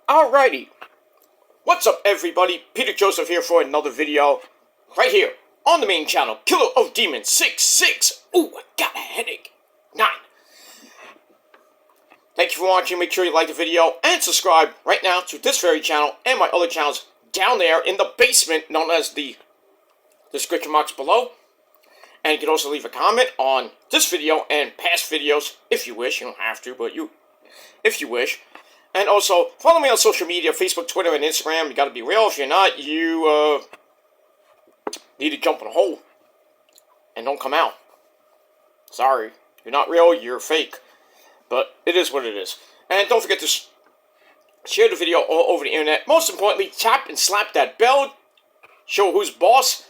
Alrighty, what's up everybody? Peter Joseph here for another video, right here, on the main channel, Killer of Demons 66. Ooh, I got a headache. 9. Thank you for watching, make sure you like the video, and subscribe right now to this very channel, and my other channels down there in the basement, known as the description box below. And you can also leave a comment on this video and past videos, if you wish. You don't have to, but if you wish. And also, follow me on social media, Facebook, Twitter, and Instagram. You gotta be real. If you're not, you, need to jump in a hole. And don't come out. Sorry. You're not real, you're fake. But it is what it is. And don't forget to share the video all over the internet. Most importantly, tap and slap that bell. Show who's boss.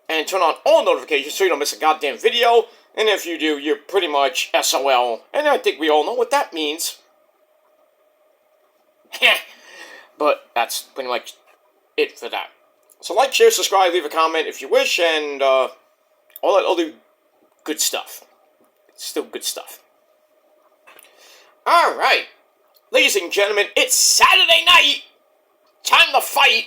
And turn on all notifications so you don't miss a goddamn video. And if you do, you're pretty much SOL. And I think we all know what that means. But that's pretty much it for that. So like, share, subscribe, leave a comment if you wish, and all that other good stuff. It's still good stuff. Alright, ladies and gentlemen, it's Saturday night! Time to fight!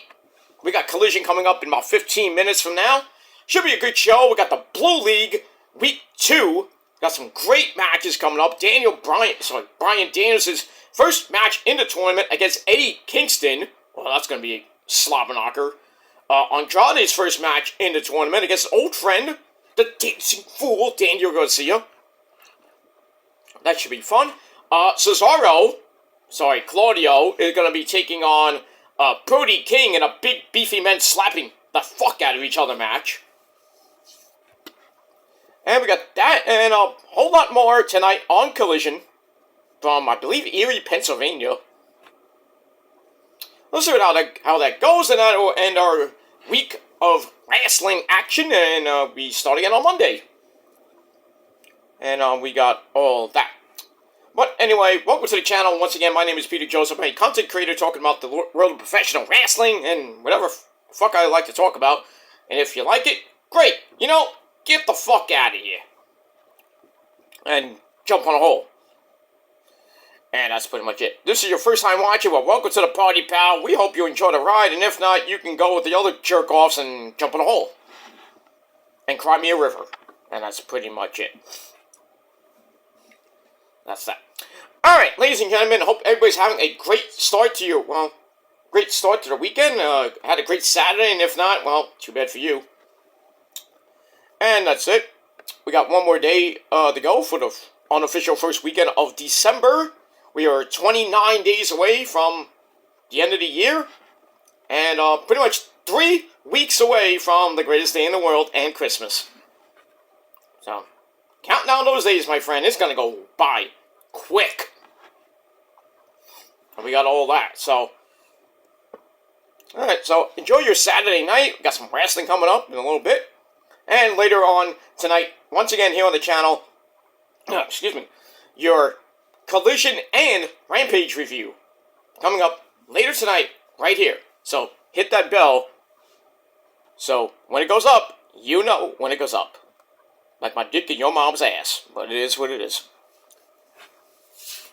We got Collision coming up in about 15 minutes from now. Should be a good show. We got the Blue League, Week 2. Got some great matches coming up. Brian Daniels' first match in the tournament against Eddie Kingston. Well, that's going to be a slobber knocker. Andrade's first match in the tournament against old friend, the Dancing Fool, Daniel Garcia. That should be fun. Claudio is going to be taking on Brody King in a big beefy men slapping the fuck out of each other match. And we got that and a whole lot more tonight on Collision from, I believe, Erie, Pennsylvania. Let's see how that goes, and that will end our week of wrestling action, and we start again on Monday. And we got all that. But anyway, welcome to the channel. Once again, my name is Peter Joseph. I'm a content creator talking about the world of professional wrestling and whatever fuck I like to talk about. And if you like it, great. You know, get the fuck out of here. And jump on a hole. And that's pretty much it. This is your first time watching, well, welcome to the party, pal. We hope you enjoy the ride, and if not, you can go with the other jerk-offs and jump in a hole. And cry me a river. And that's pretty much it. That's that. Alright, ladies and gentlemen, I hope everybody's having a great start to the weekend. Had a great Saturday, and if not, well, too bad for you. And that's it. We got one more day to go for the unofficial first weekend of December. We are 29 days away from the end of the year. And pretty much 3 weeks away from the greatest day in the world and Christmas. So, count down those days, my friend. It's going to go by quick. And we got all that, so. Alright, so enjoy your Saturday night. We got some wrestling coming up in a little bit. And later on tonight, once again here on the channel, excuse me, your Collision and Rampage review coming up later tonight, right here. So hit that bell. So when it goes up, you know when it goes up. Like my dick in your mom's ass. But it is what it is.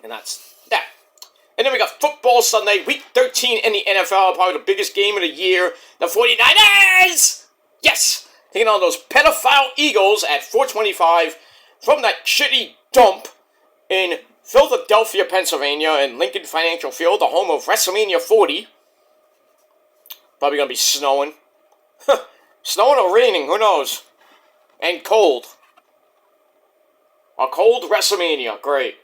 And that's that. And then we got football Sunday, week 13 in the NFL, probably the biggest game of the year. The 49ers! Yes! Taking on those pedophile Eagles at 4:25 from that shitty dump in Philadelphia, Pennsylvania, and Lincoln Financial Field, the home of WrestleMania 40. Probably going to be snowing. Snowing or raining, who knows? And cold. A cold WrestleMania, great.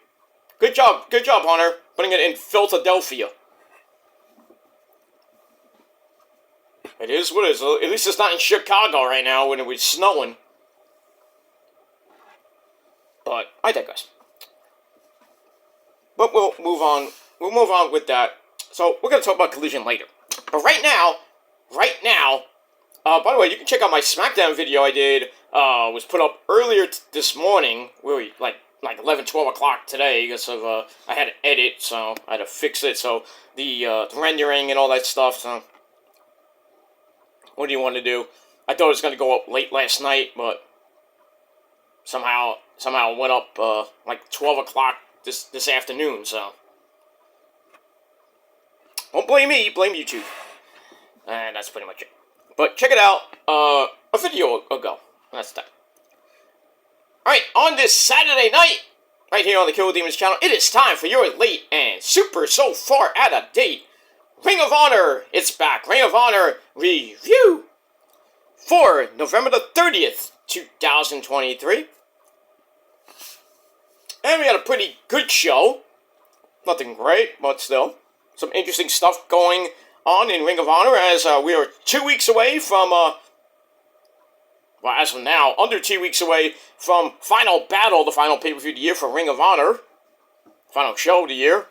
Good job, Hunter, putting it in Philadelphia. It is what it is. At least it's not in Chicago right now when it was snowing. But I digress. But we'll move on. We'll move on with that. So we're going to talk about Collision later. But right now, by the way, you can check out my SmackDown video I did. Was put up earlier this morning. Really, like 11, 12 o'clock today because of I had to edit, so I had to fix it. So the rendering and all that stuff. So what do you want to do? I thought it was going to go up late last night, but somehow it went up like 12 o'clock this afternoon, so. Don't blame me, blame YouTube. And that's pretty much it. But check it out, a video ago. That's that. Alright, on this Saturday night, right here on the Kill Demons channel, it is time for your late and super so far out of date Ring of Honor. It's back. Ring of Honor review for November the 30th, 2023. And we had a pretty good show. Nothing great, but still. Some interesting stuff going on in Ring of Honor as we are 2 weeks away from, well, as of now, under 2 weeks away from Final Battle, the final pay-per-view of the year for Ring of Honor. Final show of the year.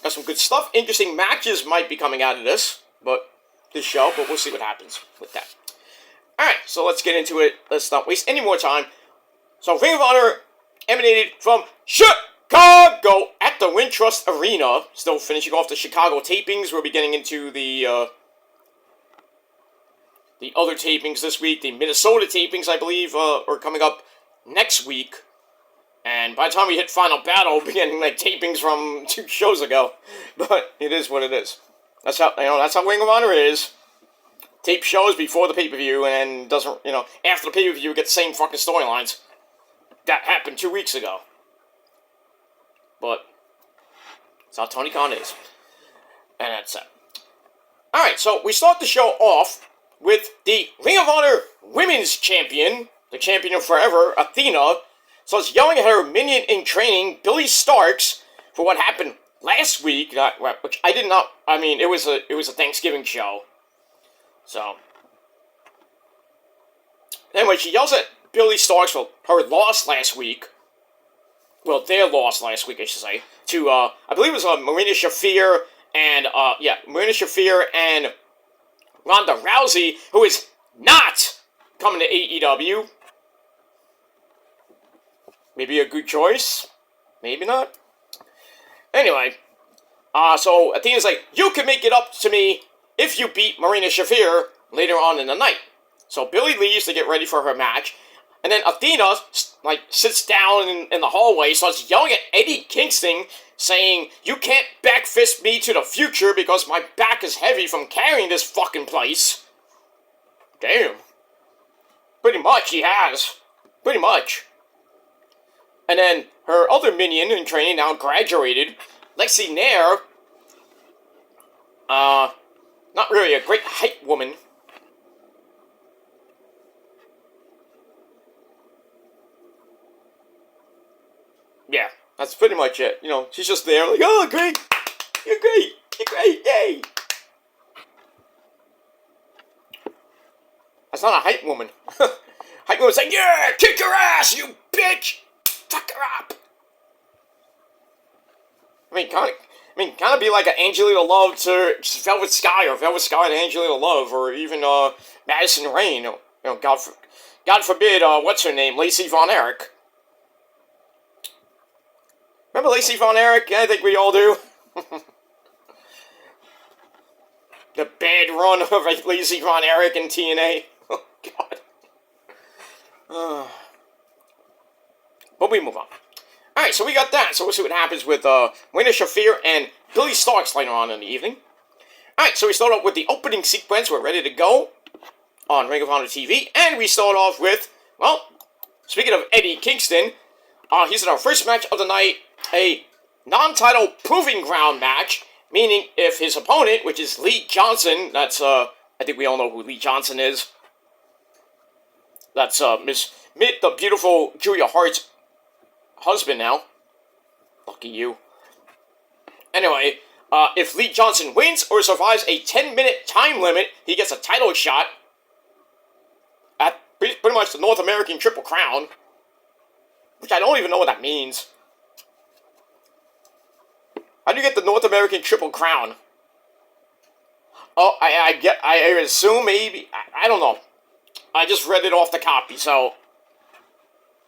Got some good stuff. Interesting matches might be coming out of this, but we'll see what happens with that. Alright, so let's get into it. Let's not waste any more time. So Ring of Honor emanated from Chicago at the Wintrust Arena. Still finishing off the Chicago tapings. We'll be getting into the other tapings this week. The Minnesota tapings, I believe, are coming up next week. And by the time we hit Final Battle, we'll be getting like tapings from 2 shows ago. But it is what it is. That's how Ring of Honor is. Tape shows before the pay-per-view, and doesn't, after the pay-per-view, we get the same fucking storylines. That happened 2 weeks ago. But that's how Tony Khan is. And that's it. Alright, so we start the show off with the Ring of Honor Women's Champion, the champion of forever, Athena, starts yelling at her minion in training, Billy Starks, for what happened last week, which I did not, it was a Thanksgiving show. So, anyway, she yells at Billy Starks for her loss last week. Well, their loss last week, I should say, to, I believe it was Marina Shafir and, Marina Shafir and Ronda Rousey, who is not coming to AEW. Maybe a good choice. Maybe not. Anyway, so Athena's like, you can make it up to me if you beat Marina Shafir later on in the night. So Billy leaves to get ready for her match. And then Athena, sits down in the hallway, starts yelling at Eddie Kingston, saying, you can't backfist me to the future because my back is heavy from carrying this fucking place. Damn. Pretty much, he has. Pretty much. And then her other minion in training, now graduated, Lexi Nair, not really a great height woman. Yeah, that's pretty much it. She's just there, like, oh, great, you're great, yay. That's not a hype woman. Hype woman's like, yeah, kick her ass, you bitch. Fuck her up. Kind of be like an Angelina Love to Velvet Sky, or Velvet Sky to Angelina Love, or even Madison Rayne. God forbid, what's her name, Lacey Von Erich. Remember Lacey Von Erich? I think we all do. The bad run of Lacey Von Erich in TNA. Oh God. But we move on. Alright, so we got that. So we'll see what happens with Marina Shafir and Billy Starks later on in the evening. Alright, so we start off with the opening sequence. We're ready to go on Ring of Honor TV. And we start off with, well, speaking of Eddie Kingston, he's in our first match of the night, a non-title proving ground match, meaning if his opponent, which is Lee Johnson, that's, I think we all know who Lee Johnson is. That's, the beautiful Julia Hart's husband now. Lucky you. Anyway, if Lee Johnson wins or survives a 10-minute time limit, he gets a title shot at pretty much the North American Triple Crown. Which I don't even know what that means. How do you get the North American Triple Crown? Oh, I assume maybe, I don't know. I just read it off the copy, so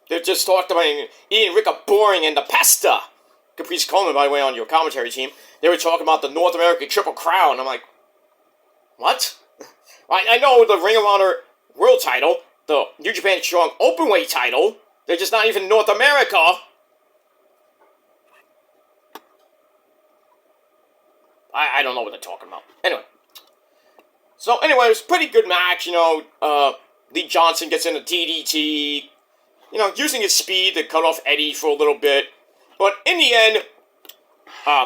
they just talked about Ian Rick boring and the pasta. Caprice Coleman, by the way, on your commentary team. They were talking about the North American Triple Crown. I'm like, what? I know the Ring of Honor World title, the New Japan Strong Openweight title. They're just not even North America. I don't know what they're talking about. Anyway. So, anyway, it was a pretty good match, Lee Johnson gets in a DDT, using his speed to cut off Eddie for a little bit. But in the end,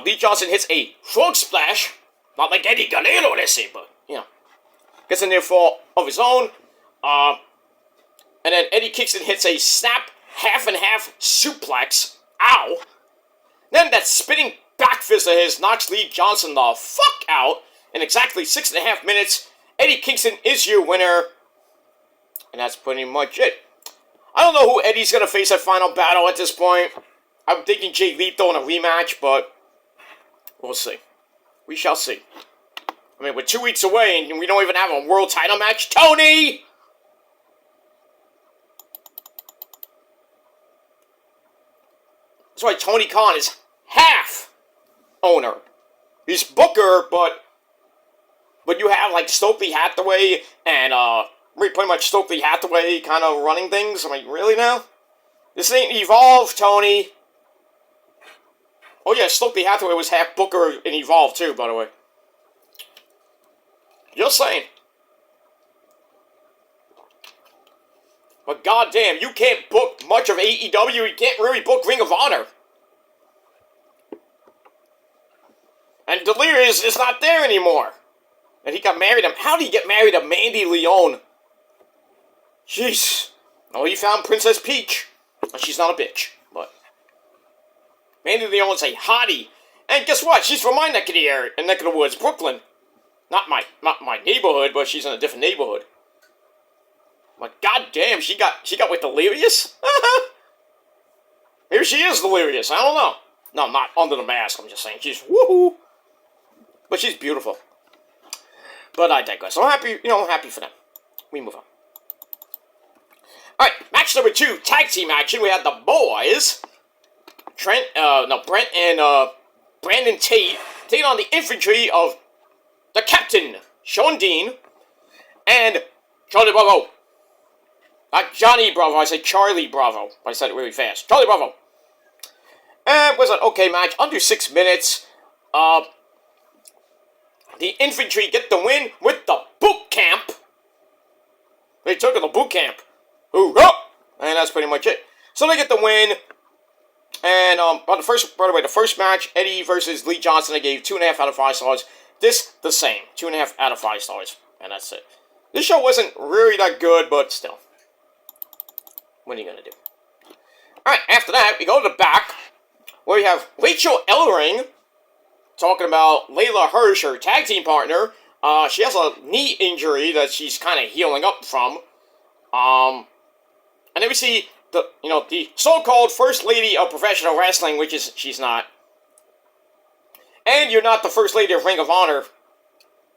Lee Johnson hits a frog splash, not like Eddie Guerrero, let's say, but, gets in there for of his own. And then Eddie Kingston hits a snap half and half suplex. Ow. Then that spinning back fist of his knocks Lee Johnson the fuck out. In exactly 6.5 minutes, Eddie Kingston is your winner. And that's pretty much it. I don't know who Eddie's going to face at Final Battle at this point. I'm thinking Jay Lethal in a rematch, but we'll see. We shall see. I mean, we're 2 weeks away and we don't even have a world title match. Tony! That's why Tony Khan is half owner. He's Booker, but you have like Stokely Hathaway and pretty much Stokely Hathaway kind of running things. I'm like, really now? This ain't Evolve, Tony. Oh yeah, Stokely Hathaway was half Booker in Evolve too, by the way. Just saying. But goddamn, you can't book much of AEW. You can't really book Ring of Honor. And Delirious is not there anymore. And he got married. How did he get married to Mandy Leon? Jeez. Oh, he found Princess Peach. She's not a bitch, but Mandy Leon's a hottie. And guess what? She's from my neck of the woods, Brooklyn. Not my neighborhood, but she's in a different neighborhood. But goddamn, she got with Delirious? Maybe she is Delirious. I don't know. No, not under the mask. I'm just saying she's woohoo. But she's beautiful. But I digress. I'm happy, I'm happy for them. We move on. Alright, match number 2, tag team action. We had the boys, Brent and Brandon Tate, taking on the infantry of the captain, Sean Dean, and Charlie Bravo. Not Johnny Bravo, I said Charlie Bravo. I said it really fast. Charlie Bravo. And it was an okay match, under 6 minutes. The infantry get the win with the boot camp. They took it to boot camp. Hoorah! And that's pretty much it. So they get the win. And by the way, the first match, Eddie versus Lee Johnson, I gave 2.5 out of 5 stars. This, the same. 2.5 out of 5 stars. And that's it. This show wasn't really that good, but still. What are you going to do? Alright, after that, we go to the back, where we have Rachel Ellering talking about Layla Hirsch, her tag team partner. She has a knee injury that she's kind of healing up from. And then we see the so-called First Lady of Professional Wrestling, which is, she's not. And you're not the First Lady of Ring of Honor.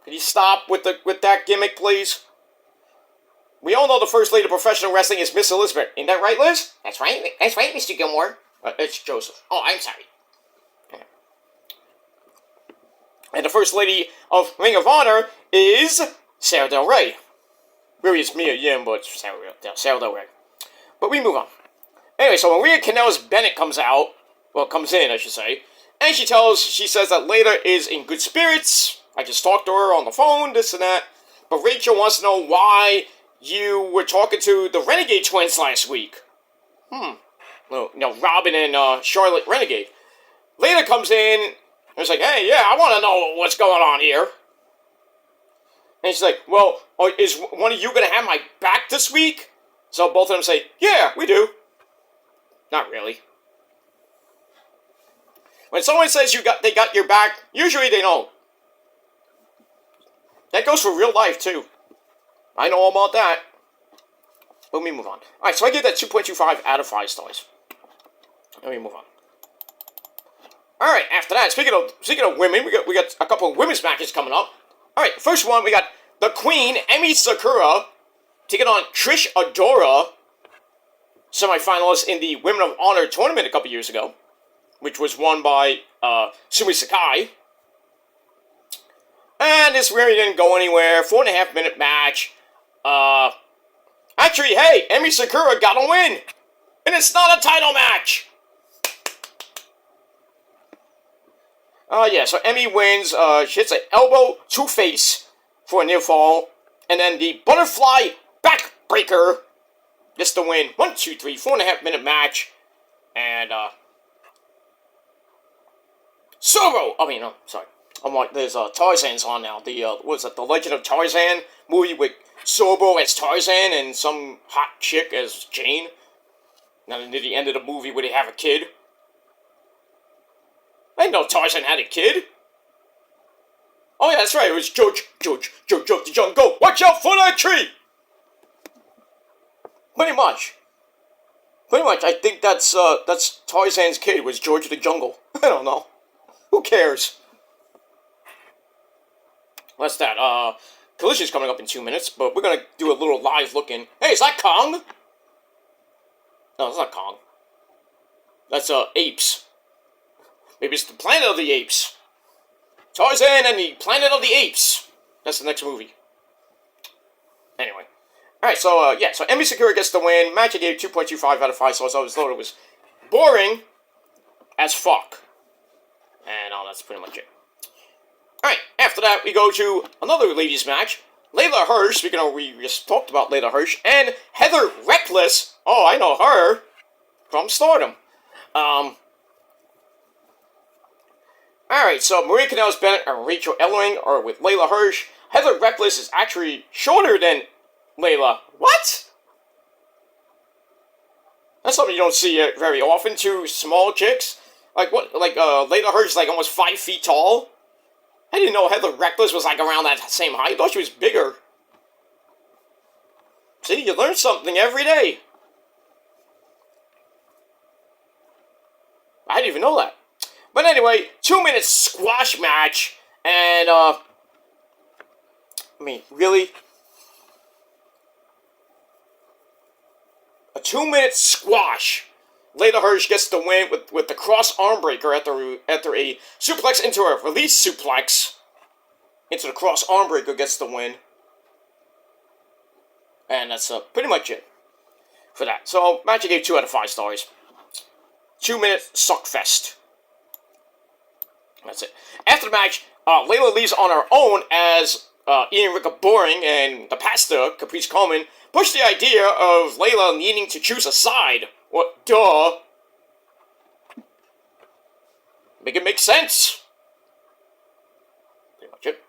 Could you stop with that gimmick, please? We all know the First Lady of Professional Wrestling is Miss Elizabeth. Ain't that right, Liz? That's right, Mr. Gilmore. It's Joseph. Oh, I'm sorry. Okay. And the First Lady of Ring of Honor is Sarah Del Rey. Really, it's Mia Yim, but it's Sarah Del Rey. But we move on. Anyway, so when Rhea Kanellis Bennett comes in, I should say, and she says that Layla is in good spirits. I just talked to her on the phone, this and that. But Rachel wants to know why you were talking to the Renegade Twins last week. Robin and Charlotte Renegade. Layla comes in and is like, hey, yeah, I want to know what's going on here. And she's like, well, is one of you going to have my back this week? So both of them say, yeah, we do. Not really. When someone says they got your back, usually they don't. That goes for real life, too. I know all about that. But we move on. Alright, so I give that 2.25 out of 5 stars. Let me move on. Alright, after that, speaking of women, we got a couple of women's matches coming up. Alright, first one, we got the Queen, Emi Sakura, taking on Trish Adora, semifinalist in the Women of Honor tournament a couple years ago, which was won by Sumi Sakai. And this really didn't go anywhere. 4.5 minute match. Actually, hey, Emi Sakura got a win. And it's not a title match. Yeah, so Emmy wins. She hits an elbow to face for a near fall. And then the butterfly backbreaker gets the win. 1, 2, 3, 4.5 minute match. And, Sorbo! I mean, no, sorry. I'm like, there's, Tarzan's on now. The, what is that, The Legend of Tarzan movie with Sorbo as Tarzan and some hot chick as Jane. Now, near the end of the movie where they have a kid. I didn't know Tarzan had a kid. Oh yeah, that's right, it was George the Jungle. Watch out for that tree! Pretty much, I think that's Tarzan's kid, was George the Jungle. I don't know. Who cares? That's that. Collision's coming up in 2 minutes, but we're gonna do a little live look-in. Hey, is that Kong? No, it's not Kong. That's, apes. Maybe it's the Planet of the Apes. Tarzan and the Planet of the Apes. That's the next movie. Anyway. Alright, so, yeah, so Emi Sakura gets the win. Match I gave 2.25 out of 5 stars. I always thought it was boring as fuck. And, that's pretty much it. Alright, after that, we go to another ladies' match. Layla Hirsch, speaking of, we just talked about Layla Hirsch, and Heather Reckless. Oh, I know her from Stardom. Alright, so Maria Kanellis-Bennett and Rachel Ellering are with Layla Hirsch. Heather Reckless is actually shorter than Layla. What? That's something you don't see very often, two small chicks. Like, what, like, Layla Hirsch is like almost 5 feet tall. I didn't know Heather Reckless was like around that same height. I thought she was bigger. See, you learn something every day. I didn't even know that. But anyway, 2-minute squash match, and, I mean, really? A 2-minute squash. Layla Hirsch gets the win with the cross arm breaker after a suplex into a release suplex. Into the cross arm breaker gets the win. And that's pretty much it for that. So, match I gave 2 out of 5 stars. 2-minute suckfest. That's it. After the match, Layla leaves on her own as Ian Ricca Boring and the pastor, Caprice Coleman, push the idea of Layla needing to choose a side. What? Duh. Make it make sense. Pretty much it.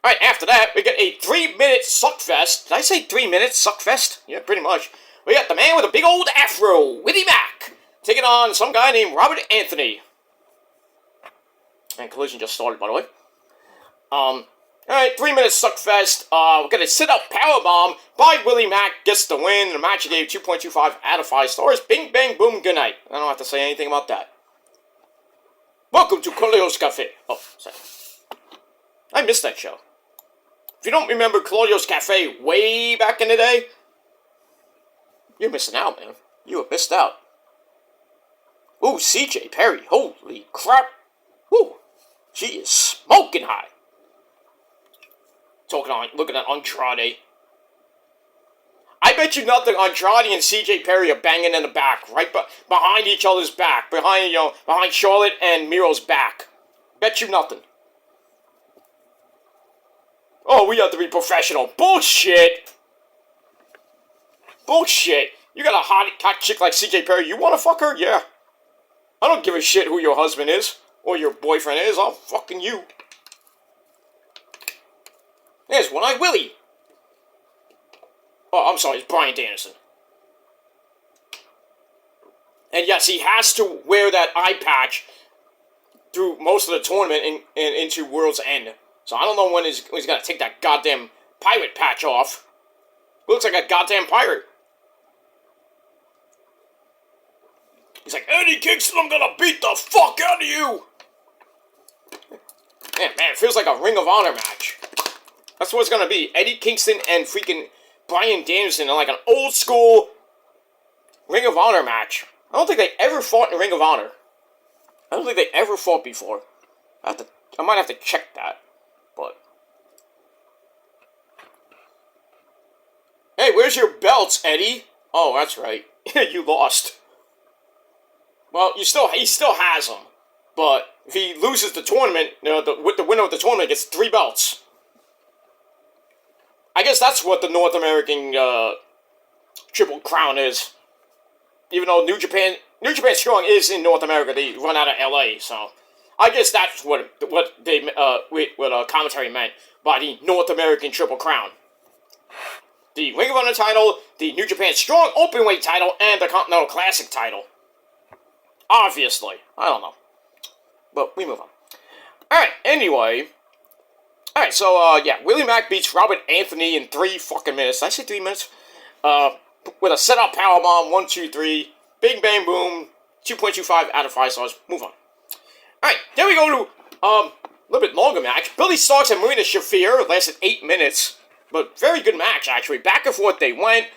Alright, after that, we get a 3-minute suckfest. Did I say 3 minutes suckfest? Yeah, pretty much. We got the man with a big old afro, Willie Mack, taking on some guy named Robert Anthony. And Collision just started, by the way. Alright, 3-minute suckfest. We're gonna sit up powerbomb by Willie Mack, gets the win. The match I gave 2.25 out of 5 stars. Bing, bang, boom, good night. I don't have to say anything about that. Welcome to Claudio's Cafe. Oh, sorry. I missed that show. If you don't remember Claudio's Cafe way back in the day, you're missing out, man. You have missed out. Ooh, CJ Perry. Holy crap. Ooh, she is smoking hot. Looking at Andrade. I bet you nothing, Andrade and CJ Perry are banging in the back, right behind each other's back, behind Charlotte and Miro's back. Bet you nothing. Oh, we have to be professional. Bullshit. Bullshit. You got a hot chick like CJ Perry, you wanna fuck her? Yeah. I don't give a shit who your husband is, or your boyfriend is, I'm fucking you. There's One-Eyed Willie. Oh, I'm sorry, it's Bryan Danielson. And yes, he has to wear that eye patch through most of the tournament and into World's End. So I don't know when he's going to take that goddamn pirate patch off. He looks like a goddamn pirate. He's like, Eddie Kingston, I'm going to beat the fuck out of you. Man, it feels like a Ring of Honor match. That's what it's going to be. Eddie Kingston and freaking Bryan Danielson in like an old school Ring of Honor match. I don't think they ever fought in Ring of Honor. I don't think they ever fought before. I might have to check that. But hey, where's your belts, Eddie? Oh, that's right. You lost. Well, he still has them. But if he loses the tournament, with the winner of the tournament gets 3 belts. I guess that's what the North American Triple Crown is. Even though New Japan Strong is in North America, they run out of LA, so I guess that's what commentary meant by the North American Triple Crown. The Ring of Honor title, the New Japan Strong Openweight title, and the Continental Classic title. Obviously. I don't know. But we move on. Alright, anyway. Alright, so, yeah, Willie Mack beats Robert Anthony in 3 fucking minutes. Did I say 3 minutes? With a set-up powerbomb, 1, 2, 3. Bing, bang, boom. 2.25 out of 5 stars. Move on. Alright, then we go to, a little bit longer match. Billy Starkz and Marina Shafir lasted 8 minutes. But very good match, actually. Back and forth they went.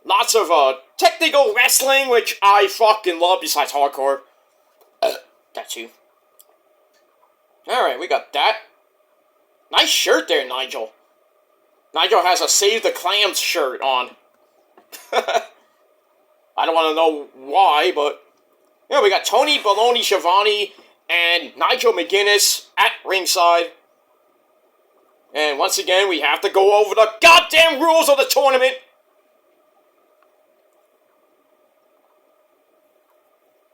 Lots of, technical wrestling, which I fucking love, besides hardcore. That's you. Alright, we got that. Nice shirt there, Nigel. Nigel has a Save the Clams shirt on. I don't want to know why, but... Yeah, we got Tony Baloney Schiavone and Nigel McGuinness at ringside. And once again, we have to go over the goddamn rules of the tournament.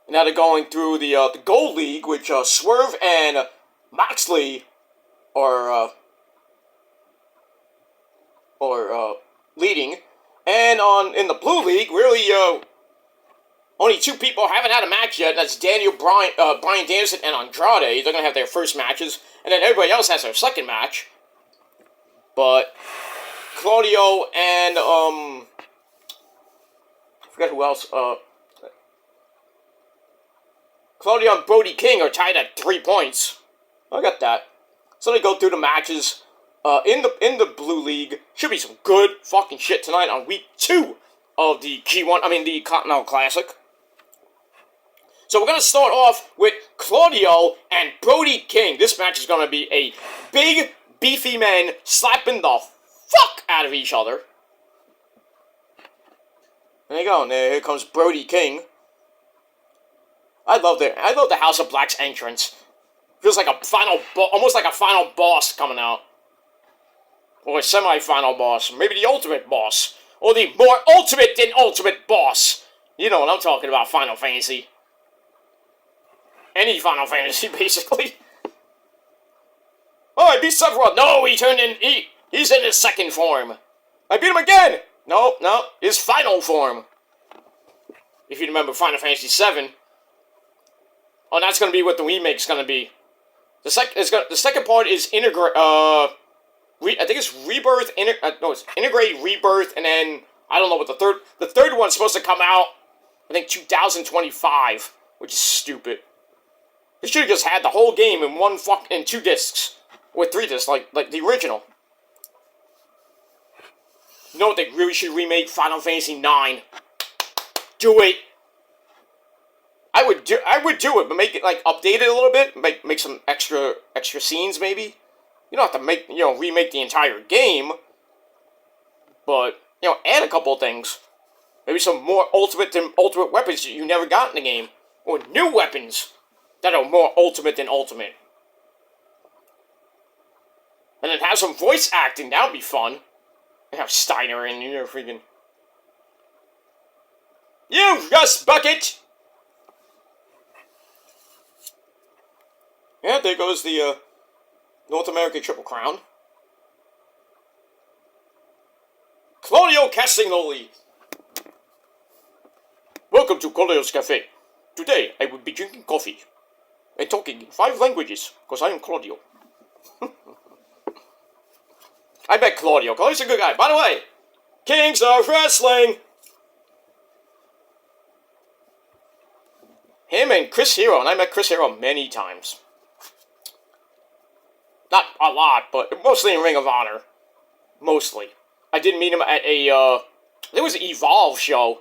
And now they're going through the Gold League, which Swerve and Moxley are leading. And in the Blue League, really, only 2 people haven't had a match yet. That's Bryan Danielson and Andrade. They're going to have their first matches. And then everybody else has their second match. But Claudio and, I forget who else, Claudio and Brody King are tied at 3 points. I got that. So they go through the matches. In the Blue League, should be some good fucking shit tonight on week 2 of the the Continental Classic. So we're gonna start off with Claudio and Brody King. This match is gonna be a big, beefy men slapping the fuck out of each other. There you go. And here comes Brody King. I love the House of Black's entrance. Feels like almost like a final boss coming out. Or a semi-final boss. Maybe the ultimate boss. Or the more ultimate than ultimate boss. You know what I'm talking about, Final Fantasy. Any Final Fantasy, basically. Oh, I beat Sephiroth. No, he's in his second form. I beat him again. No, his final form. If you remember Final Fantasy VII. Oh, that's going to be what the remake's going to be. The second part is I think it's Rebirth, it's Integrate, Rebirth, and then, I don't know what the third one's supposed to come out, I think 2025, which is stupid. They should have just had the whole game in 2 discs, or 3 discs, like the original. You know what, they really should remake Final Fantasy IX. Do it. I would do it, but make it, update it a little bit, make some extra scenes, maybe. You don't have to remake the entire game, but, add a couple of things. Maybe some more ultimate weapons that you never got in the game, or new weapons that are more ultimate than ultimate. And then have some voice acting, that would be fun. And have Steiner in, freaking... You Rust Bucket! Yeah, there goes the, North American Triple Crown. Claudio Castagnoli. Welcome to Claudio's Cafe. Today, I will be drinking coffee and talking in 5 languages, because I am Claudio. I met Claudio. Claudio's a good guy. By the way, Kings of Wrestling! Him and Chris Hero, and I met Chris Hero many times. Not a lot, but mostly in Ring of Honor. Mostly. I did meet him at I think it was an Evolve show.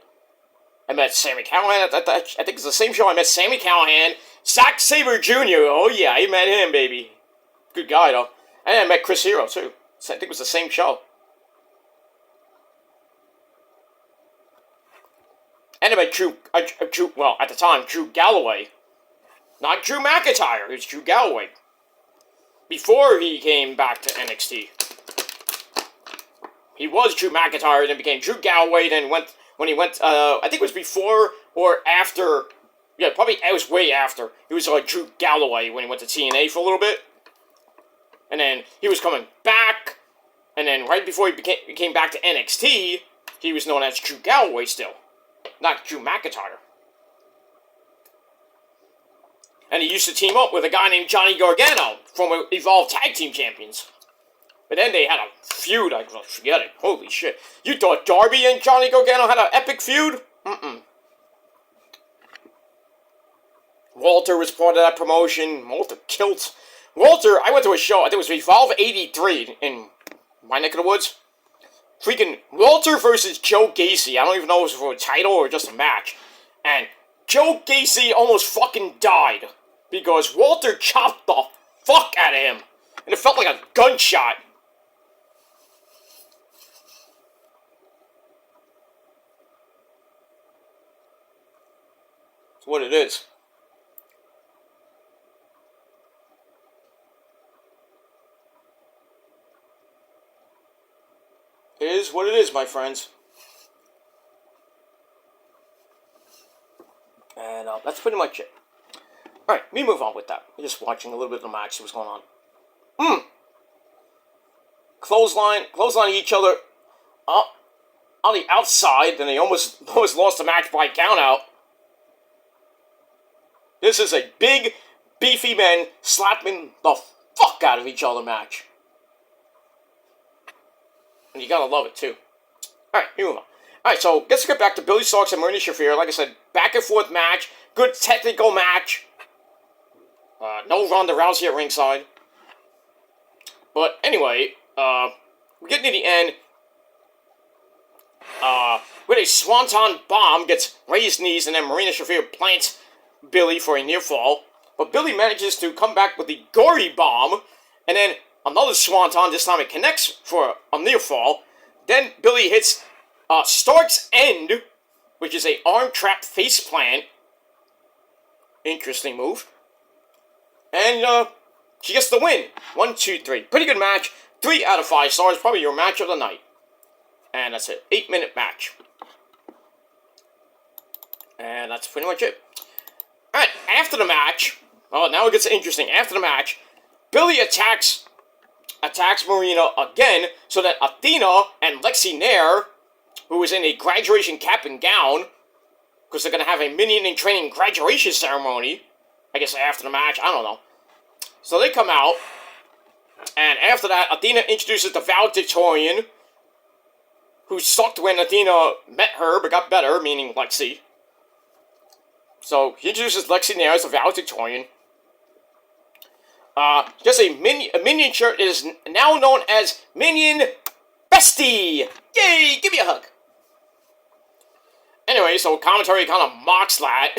I met Sami Callihan. I think it's the same show I met Sami Callihan. Zack Sabre Jr. Oh yeah, I met him, baby. Good guy, though. And I met Chris Hero, too. I think it was the same show. And I met Drew, at the time, Drew Galloway. Not Drew McIntyre, it's Drew Galloway. Before he came back to NXT. He was Drew McIntyre, then became Drew Galloway, then when he went, I think it was before or after, yeah, probably it was way after. He was like Drew Galloway when he went to TNA for a little bit. And then he was coming back, and then right before he came back to NXT, he was known as Drew Galloway still, not Drew McIntyre. And he used to team up with a guy named Johnny Gargano from Evolve Tag Team Champions. But then they had a feud. I forget it. Holy shit. You thought Darby and Johnny Gargano had an epic feud? Walter was part of that promotion. Walter killed. Walter, I went to a show. I think it was Evolve 83 in my neck of the woods. Freaking Walter versus Joe Gacy. I don't even know if it was for a title or just a match. And Joe Gacy almost fucking died. Because Walter chopped the fuck out of him. And it felt like a gunshot. That's what it is. It is what it is, my friends. And that's pretty much it. Alright, we move on with that. We're just watching a little bit of the match, see what's going on. Clothesline each other up on the outside, then they almost lost the match by countout. This is a big, beefy men slapping the fuck out of each other match. And you gotta love it, too. Alright, we move on. Alright, so let's get back to Billy Starkz and Marina Shafir. Like I said, back and forth match. Good technical match. No Ronda Rousey at ringside. But anyway, we're getting to the end. With a Swanton Bomb, gets raised knees, and then Marina Shafir plants Billy for a near fall. But Billy manages to come back with the Gory Bomb, and then another Swanton, this time it connects for a near fall. Then Billy hits Stark's End, which is a arm trap face plant. Interesting move. And she gets the win. 1, 2, 3. Pretty good match. 3 out of 5 stars. Probably your match of the night. And that's it. 8-minute match. And that's pretty much it. Alright, after the match. Oh, now it gets interesting. After the match, Billy attacks Marina again, so that Athena and Lexi Nair, who is in a graduation cap and gown, because they're going to have a Minion in Training graduation ceremony, I guess after the match, I don't know. So they come out, and after that, Athena introduces the valedictorian, who sucked when Athena met her, but got better, meaning Lexi. So he introduces Lexi Nair as the valedictorian. Just a Minion shirt is now known as Minion Bestie! Yay! Give me a hug! Anyway, so commentary kind of mocks that.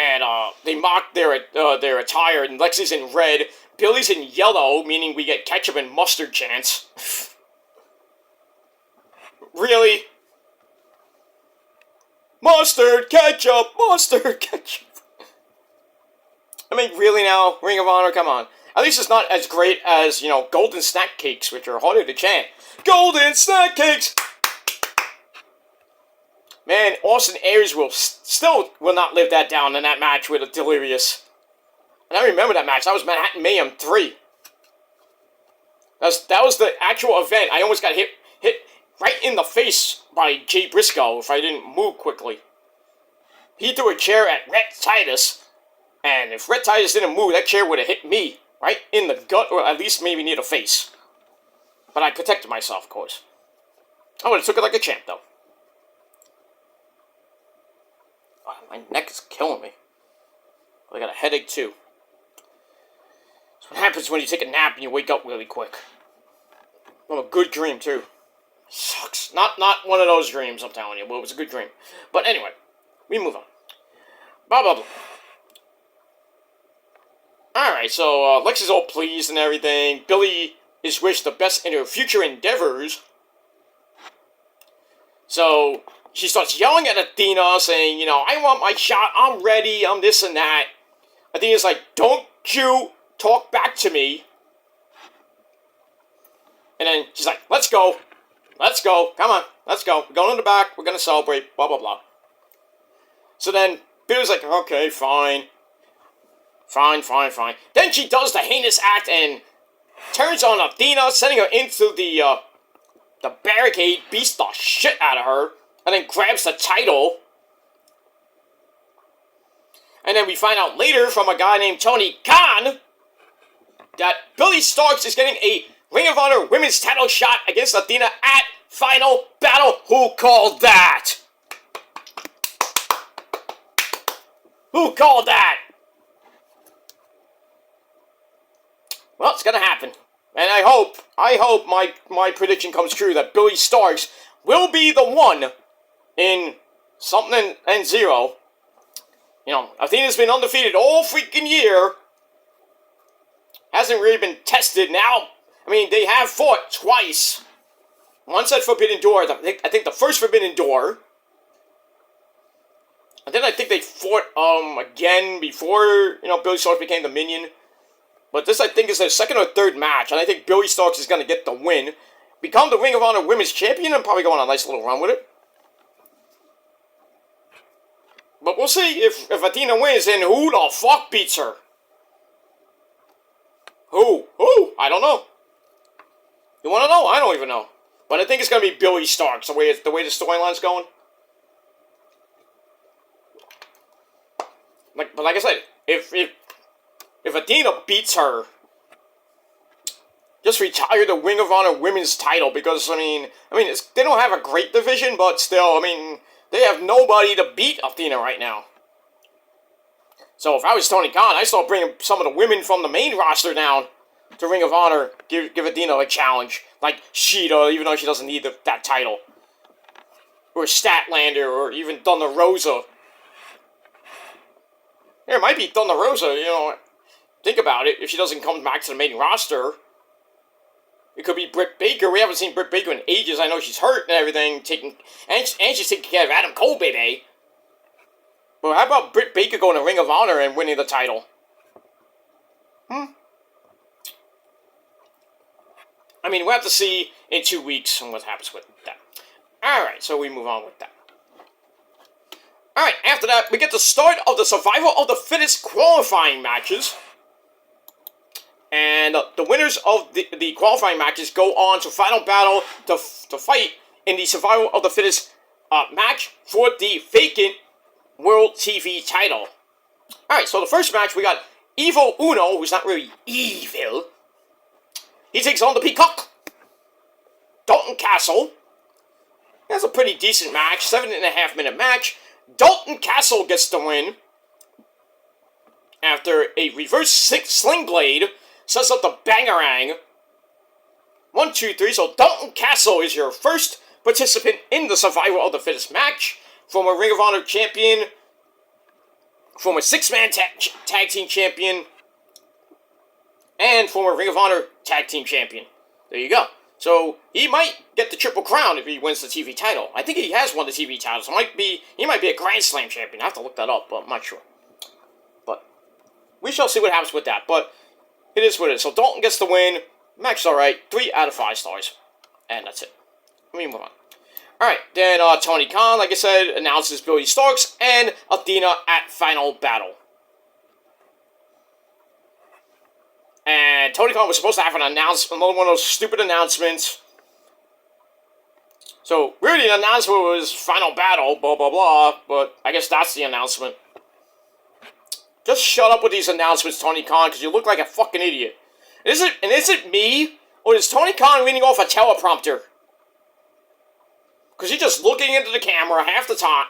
And, they mock their attire, and Lexi's in red. Billy's in yellow, meaning we get ketchup and mustard chants. Really? Mustard, ketchup, mustard, ketchup. I mean, really now? Ring of Honor, come on. At least it's not as great as, Golden Snack Cakes, which are harder to chant. Golden Snack Cakes! Man, Austin Aries still will not live that down in that match with Delirious. And I remember that match. That was Manhattan Mayhem 3. That was the actual event. I almost got hit right in the face by Jay Briscoe if I didn't move quickly. He threw a chair at Rhett Titus, and if Rhett Titus didn't move, that chair would have hit me right in the gut, or at least maybe near the face. But I protected myself, of course. I would have took it like a champ, though. Oh, my neck is killing me. I got a headache, too. That's what happens when you take a nap and you wake up really quick. From a good dream, too. Sucks. Not one of those dreams, I'm telling you, but it was a good dream. But anyway, we move on. Blah, blah, blah. Alright, so Lex is all pleased and everything. Billy is wished the best in her future endeavors. So, she starts yelling at Athena, saying, I want my shot, I'm ready, I'm this and that. Athena's like, don't you talk back to me. And then she's like, let's go, come on, let's go. We're going in the back, we're going to celebrate, blah, blah, blah. So then Billy's like, okay, fine. Then she does the heinous act and turns on Athena, sending her into the barricade, beats the shit out of her, and then grabs the title. And then we find out later from a guy named Tony Khan that Billy Starkz is getting a Ring of Honor Women's title shot against Athena at Final Battle. Who called that? Who called that? Well, it's gonna happen. And I hope my prediction comes true that Billy Starkz will be the one in something and zero. Athena's been undefeated all freaking year. Hasn't really been tested now. I mean, they have fought twice. Once at Forbidden Door, I think the first Forbidden Door. And then I think they fought again before, Billy Starkz became the Minion. But this, I think, is their second or third match, and I think Billy Starkz is going to get the win, become the Ring of Honor Women's Champion, and probably go on a nice little run with it. But we'll see if Athena wins, and who the fuck beats her? Who? I don't know. You want to know? I don't even know. But I think it's going to be Billy Starkz, the way the storyline's going. But like I said, if Athena beats her, just retire the Ring of Honor Women's title, because, I mean, they don't have a great division, but still, they have nobody to beat Athena right now. So if I was Tony Khan, I'd start bringing some of the women from the main roster down to Ring of Honor, give Athena a challenge, like Sheeta, even though she doesn't need that title, or Statlander, or even Thunder Rosa. It might be Thunder Rosa, think about it. If she doesn't come back to the main roster, it could be Britt Baker. We haven't seen Britt Baker in ages. I know she's hurt and everything, and she's taking care of Adam Cole, baby. But how about Britt Baker going to Ring of Honor and winning the title? We'll have to see in 2 weeks what happens with that. Alright, so we move on with that. Alright, after that, we get the start of the Survival of the Fittest qualifying matches. And the winners of the qualifying matches go on to Final Battle to fight in the Survival of the Fittest match for the vacant World TV title. Alright, so the first match, we got Evil Uno, who's not really evil. He takes on the Peacock, Dalton Castle. That's a pretty decent match, 7.5 minute match. Dalton Castle gets the win after a reverse sling blade sets up the Bangarang. 1, 2, 3. So Dalton Castle is your first participant in the Survival of the Fittest match. Former Ring of Honor champion, former 6-man tag team champion, and former Ring of Honor tag team champion. There you go. So he might get the Triple Crown if he wins the TV title. I think he has won the TV title, so he might be a Grand Slam champion. I have to look that up, but I'm not sure. But we shall see what happens with that. But it is what it is. So Dalton gets the win. Match is alright. 3 out of 5 stars. And that's it. Let me move on. Alright, then Tony Khan, like I said, announces Billy Starkz and Athena at Final Battle. And Tony Khan was supposed to have another one of those stupid announcements. So, really, the announcement was Final Battle, blah, blah, blah, but I guess that's the announcement. Just shut up with these announcements, Tony Khan, because you look like a fucking idiot. Is it me, or is Tony Khan reading off a teleprompter? Because he's just looking into the camera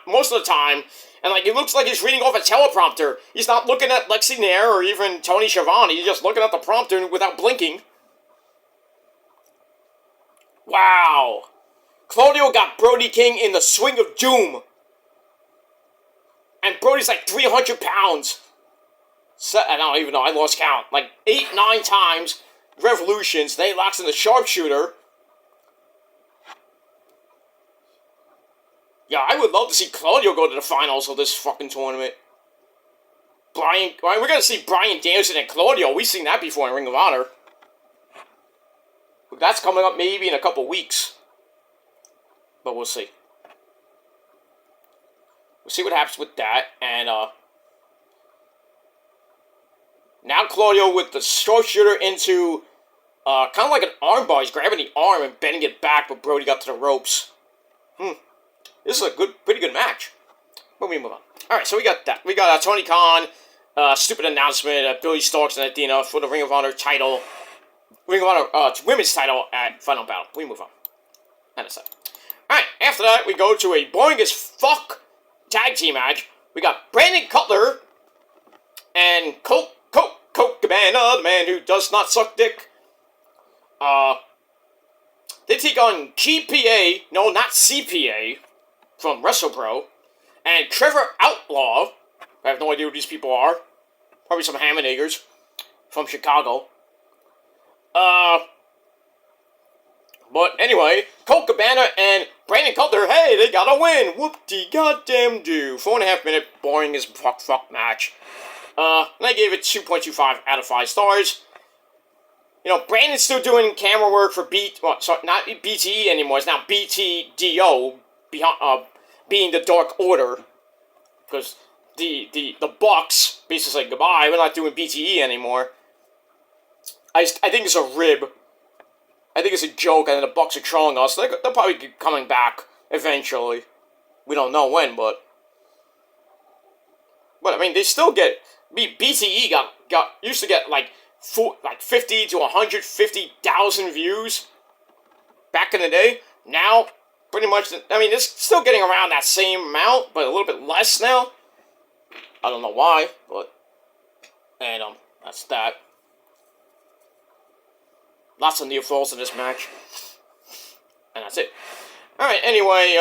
most of the time, and he looks like he's reading off a teleprompter. He's not looking at Lexi Nair or even Tony Schiavone. He's just looking at the prompter without blinking. Wow. Claudio got Brody King in the Swing of Doom. And Brody's like 300 pounds. I don't even know. I lost count. 8, 9 times. Revolutions. Then he locks in the sharpshooter. Yeah, I would love to see Claudio go to the finals of this fucking tournament. We're gonna see Bryan Danielson and Claudio. We've seen that before in Ring of Honor. But that's coming up maybe in a couple weeks. But we'll see. We'll see what happens with that. And, now Claudio with the sharpshooter into, kind of like an armbar. He's grabbing the arm and bending it back, but Brody got to the ropes. This is a pretty good match. But we move on. Alright, so we got that. We got Tony Khan, stupid announcement, Billy Starkz and Athena for the Ring of Honor title. Ring of Honor, women's title at Final Battle. We move on. And that's it. Alright, after that, we go to a boring as fuck tag team match. We got Brandon Cutler and Colt Cabana, the man who does not suck dick. They take on GPA, no, not CPA, from WrestlePro, and Trevor Outlaw. I have no idea who these people are. Probably some ham and eggers from Chicago. But anyway, Colt Cabana and Brandon Cutler, hey, they got a win. Whoop-de-goddamn do. 4.5 minute boring as fuck match. And I gave it 2.25 out of 5 stars. You know, Brandon's still doing camera work for not BTE anymore. It's now BTDO, being the Dark Order. Because the Bucks basically said, goodbye, we're not doing BTE anymore. I think it's a rib. I think it's a joke, and the Bucks are trolling us. They'll probably be coming back eventually. We don't know when, but I mean, they still get BTE used to get like 50 to 150,000 views back in the day. Now, pretty much, I mean, it's still getting around that same amount, but a little bit less now. I don't know why, but and that's that. Lots of near falls in this match. And that's it. Alright, anyway,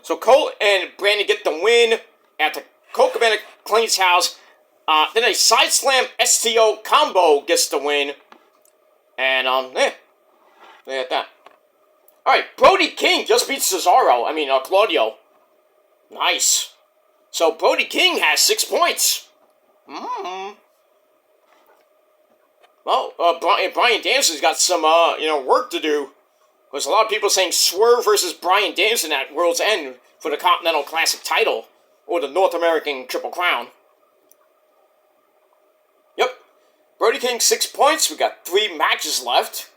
so Colt and Brandon get the win after Colt Cabana cleans house. Then a side slam STO combo gets the win. And, look at that. Alright, Brody King just beat Claudio. Nice. So Brody King has 6 points. Well, Bryan Danielson's got some, work to do. There's a lot of people saying Swerve versus Bryan Danielson at World's End for the Continental Classic title, or the North American Triple Crown. Yep. Brody King, 6 points. We got 3 matches left.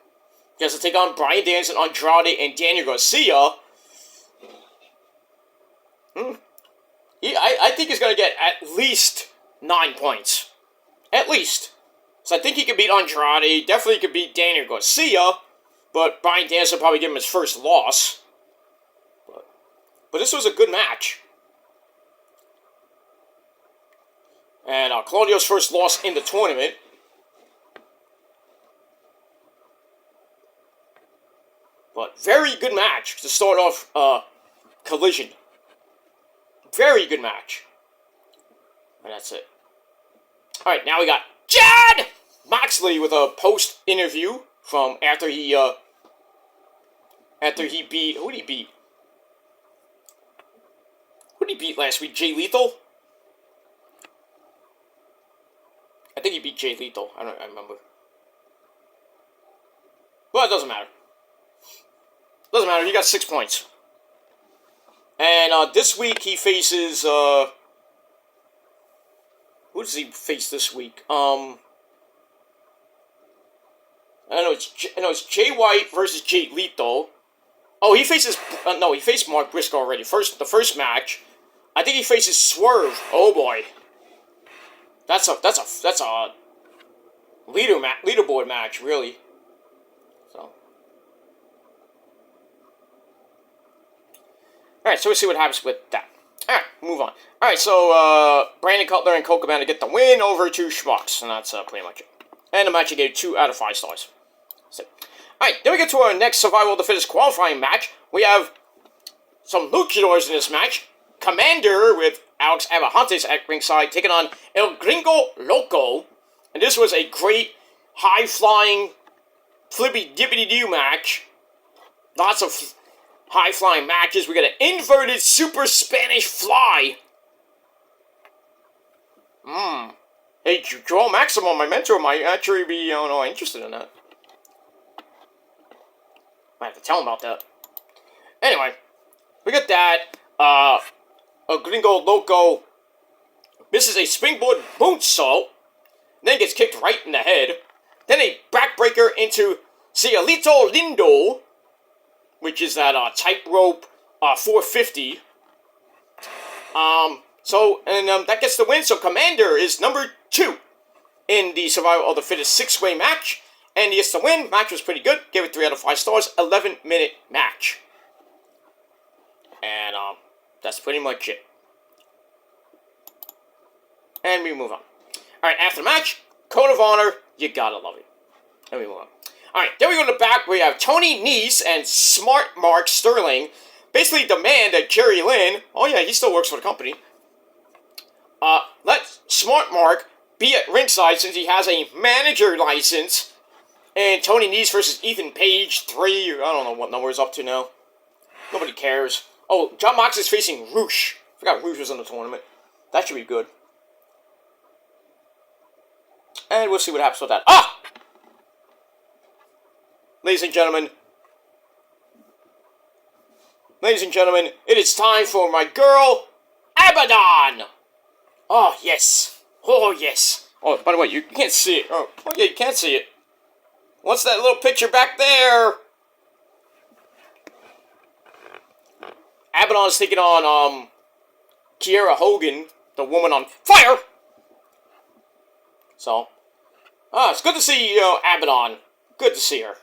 He has to take on Bryan Danielson, Andrade, and Daniel Garcia. I think he's going to get at least 9 points. At least. So I think he could beat Andrade, definitely could beat Daniel Garcia, but Bryan Danielson will probably give him his first loss. But this was a good match. And Claudio's first loss in the tournament. But very good match to start off Collision. Very good match. And that's it. Alright, now we got Jon Moxley with a post-interview from after he beat... Who did he beat? Who did he beat last week? Jay Lethal? I think he beat Jay Lethal. I remember. Well, it doesn't matter. Doesn't matter. He got 6 points. And this week he faces... Who does he face this week? I know it's Jay White versus Jay Lethal. Oh, he faces... no, he faced Mark Briscoe already. The first match. I think he faces Swerve. Oh, boy. That's a leaderboard match, really. So. Alright, so we'll see what happens with that. Alright, move on. Alright, so, Brandon Cutler and Colt Cabana get the win over to Schmucks, and that's pretty much it. And the match I gave 2 out of 5 stars. Alright, then we get to our next Survival of the Fittest qualifying match. We have some luchadors in this match. Commander with Alex Abrahantes at ringside, taking on El Gringo Loco. And this was a great, high-flying, flippy-dippity-doo match. Lots of high-flying matches. We got an inverted Super Spanish Fly. Hey, Joel Maximo, my mentor, might actually be, interested in that. I have to tell him about that. Anyway, we got that. A Gringo Loco misses a springboard moonsault, then gets kicked right in the head. Then a backbreaker into Cielito Lindo, which is that tightrope 450. That gets the win. So Commander is number 2 in the Survival of the Fittest 6-way match, and he gets the win. Match was pretty good. Gave it 3 out of 5 stars. 11-minute match, and that's pretty much it. And we move on. All right, after the match, Code of Honor. You gotta love it. And we move on. All right, then we go to the back. We have Tony Nese and Smart Mark Sterling basically demand that Jerry Lynn, oh yeah, he still works for the company, let Smart Mark be at ringside since he has a manager license. And Tony Nese versus Ethan Page 3, I don't know what number is up to now. Nobody cares. Oh, John Mox is facing Roosh. I forgot Roosh was in the tournament. That should be good. And we'll see what happens with that. Ah! Ladies and gentlemen, it is time for my girl, Abaddon! Oh, yes. Oh, yes. Oh, by the way, you can't see it. Oh yeah, you can't see it. What's that little picture back there? Abaddon is taking on, Kiera Hogan, the woman on fire! So, it's good to see, Abaddon. Good to see her.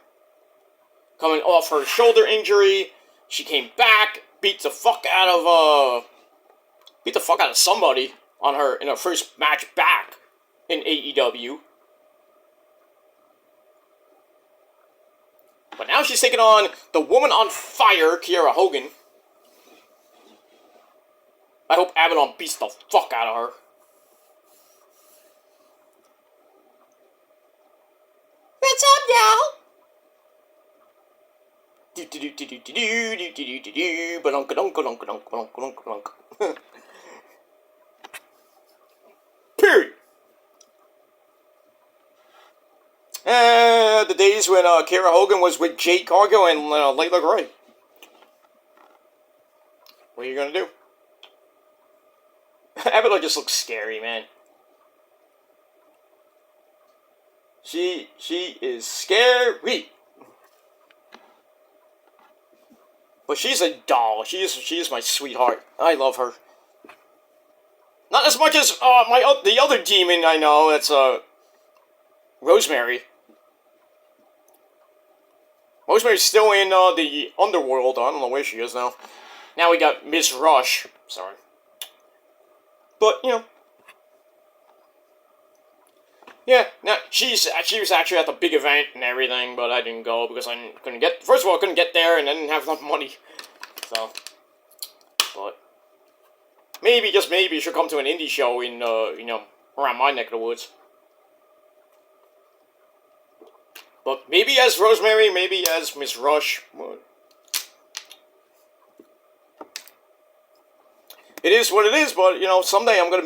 Coming off her shoulder injury, she came back, beat the fuck out of somebody in her first match back in AEW. But now she's taking on the woman on fire, Kiera Hogan. I hope Abaddon beats the fuck out of her. What's up, y'all? Period. The days when Kiera Hogan was with Jade Cargill and Layla Gray. What are you gonna do? Abaddon just looks scary, man. She is scary. But she's a doll. She is my sweetheart. I love her. Not as much as the other demon I know. That's Rosemary. Rosemary's still in the underworld. I don't know where she is now. Now we got Miss Rush. Sorry. But yeah, now she was actually at the big event and everything, but I didn't go because I couldn't get. First of all, I couldn't get there, and I didn't have enough money. So, but maybe, just maybe, she'll come to an indie show in around my neck of the woods. But maybe as Rosemary, maybe as Miss Rush. It is what it is, but someday I'm gonna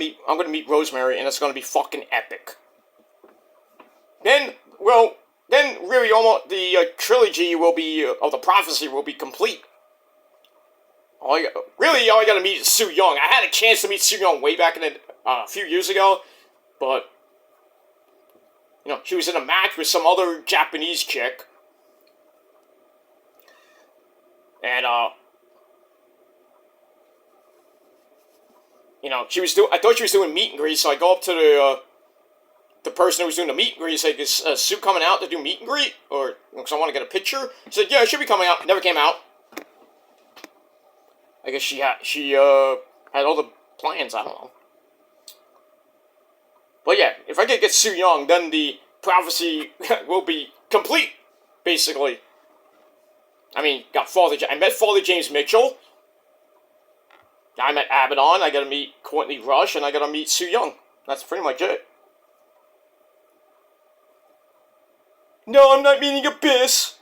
meet Rosemary, and it's gonna be fucking epic. Then really almost the trilogy will be of the prophecy will be complete. All I gotta meet is Su Yung. I had a chance to meet Su Yung way back in a few years ago, but she was in a match with some other Japanese chick, and I thought she was doing meet and greet, so I go up to the person who was doing the meet and greet, say, is Sue coming out to do meet and greet? Or, because I want to get a picture? She said, yeah, it should be coming out. Never came out. I guess she had all the plans, I don't know. But yeah, if I could get Su Yung, then the prophecy will be complete, basically. I mean, I met Father James Mitchell. I met Abaddon. I gotta meet Courtney Rush, and I gotta meet Su Yung. That's pretty much it. No, I'm not meeting Abyss.